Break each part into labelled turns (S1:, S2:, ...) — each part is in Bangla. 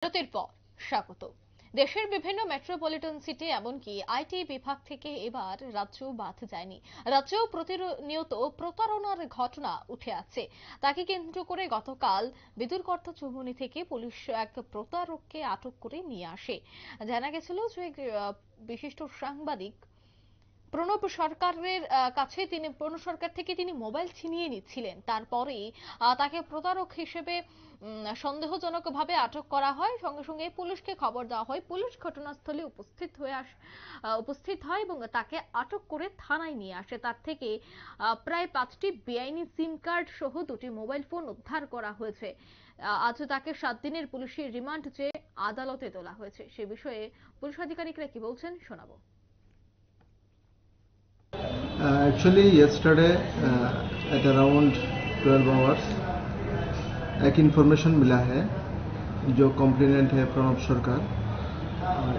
S1: বিরতির পর স্বাগত। দেশের বিভিন্ন মেট্রোপলিটন সিটি এমনকি আইটি বিভাগ থেকে এবার রাজ্য বাদ যায়নি। রাজ্যেও প্রতিনিয়ত প্রতারণার ঘটনা উঠে আসছে। তাকে কেন্দ্র করে গতকাল বিদুরকর্ত চৌমুহনী থেকে পুলিশ এক প্রতারককে আটক করে নিয়ে আসে। জানা গেছিল যে বিশিষ্ট সাংবাদিক প্রণব সরকারের প্রণব সরকার থেকে তিনি মোবাইল ছিনিয়ে নিচ্ছিলেন। তারপরেই তাকে প্রতারক হিসেবে সন্দেহজনকভাবে আটক করা হয়। সঙ্গে সঙ্গে পুলিশকে খবর দেওয়া হয়। পুলিশ ঘটনাস্থলে উপস্থিত হয় এবং তাকে আটক করে থানায় নিয়ে আসে। তার থেকে প্রায় 5টি বেআইনি সিম কার্ড সহ 2টি মোবাইল ফোন উদ্ধার করা হয়েছে। আজ তাকে 7 দিনের পুলিশের রিমান্ড চেয়ে আদালতে তোলা হয়েছে। সে বিষয়ে পুলিশ আধিকারিকরা কি বলছেন শোনাবো।
S2: Actually, yesterday at around 12 hours एक इन्फॉर्मेशन मिला है जो कॉम्प्लेनेंट है प्रणब सरकार,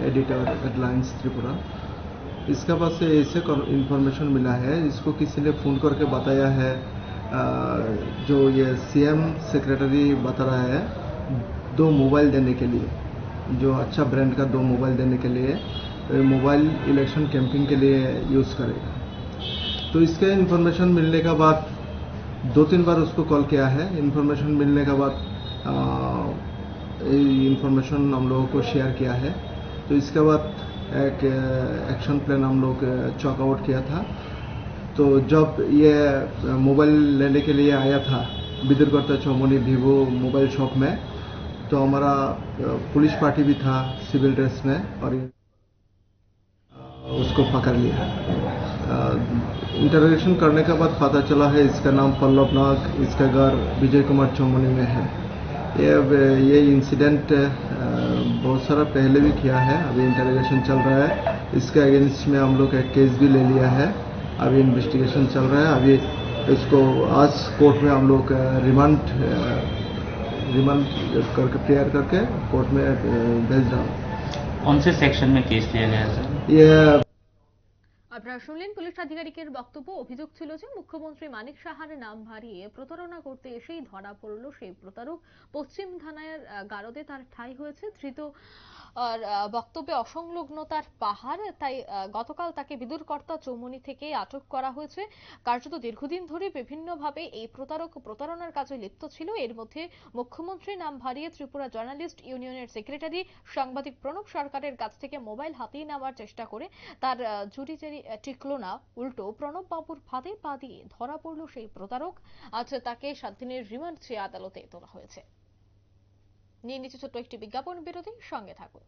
S2: एडिटर हेडलाइंस त्रिपुरा। इसका पास से ऐसे इन्फॉर्मेशन मिला है, इसको किसी ने फ़ोन करके बताया है। जो ये सीएम सेक्रेटरी बता रहा है 2 मोबाइल देने के लिए, जो अच्छा ब्रांड का 2 मोबाइल देने के लिए, मोबाइल इलेक्शन कैंपिंग के लिए यूज़ करेगा। तो इसके इन्फॉर्मेशन मिलने के बाद 2-3 बार उसको कॉल किया है। इन्फॉर्मेशन मिलने के बाद इन्फॉर्मेशन हम लोगों को शेयर किया है। तो इसके बाद एक एक्शन प्लान हम लोग चॉक आउट किया था। तो जब ये मोबाइल लेने के लिए आया था बिदुरकर्त चौमुहनी वीवो मोबाइल शॉप में, तो हमारा पुलिस पार्टी भी था सिविल ड्रेस में और उसको पकड़ लिया। इंटरोगेशन करने के बाद पता चला है इसका नाम पल्लव नाग, इसका घर विजय कुमार चौमुहनी में है। ये इंसिडेंट बहुत सारा पहले भी किया है। अभी इंटरोगेशन चल रहा है। इसके अगेंस्ट में हम लोग एक केस भी ले लिया है। अभी इन्वेस्टिगेशन चल रहा है। अभी इसको आज कोर्ट में हम लोग रिमांड करके प्रेयर करके कोर्ट में भेज रहा हूँ।
S3: कौन से सेक्शन में केस लिया गया है सर?
S2: ये
S1: আপনারা শুনলেন পুলিশ আধিকারিকের বক্তব্য। অভিযোগ ছিল যে মুখ্যমন্ত্রী মানিক সাহার নাম ভারিয়ে প্রতারণা করতে এসেই ধরা পড়ল সেই প্রতারক। পশ্চিম থানার গারদে তার ঠাঁই হয়েছে। ধৃত আর বক্তব্যে অসংলগ্নতার পাহাড়। তাই গতকাল তাকে বিদুরকর্ত চৌমুহনী থেকে আটক করা হয়েছে। কার্যত দীর্ঘদিন ধরে বিভিন্নভাবে এই প্রতারক প্রতারণার কাজে লিপ্ত ছিল। এর মধ্যে মুখ্যমন্ত্রী নাম ভারিয়ে ত্রিপুরা জার্নালিস্ট ইউনিয়নের সেক্রেটারি সাংবাদিক প্রণব সরকারের কাছ থেকে মোবাইল হাতিয়ে নেওয়ার চেষ্টা করে তার জুরি টিকলো না, উল্টো প্রণব বাবুর ফাঁদে পা দিয়ে ধরা পড়ল সেই প্রতারক। আজ তাকে 7 দিনের রিমান্ড চেয়ে আদালতে তোলা হয়েছে। নিয়ে নিচ্ছে ছোট্ট একটি বিজ্ঞাপন বিরতি, সঙ্গে থাকুন।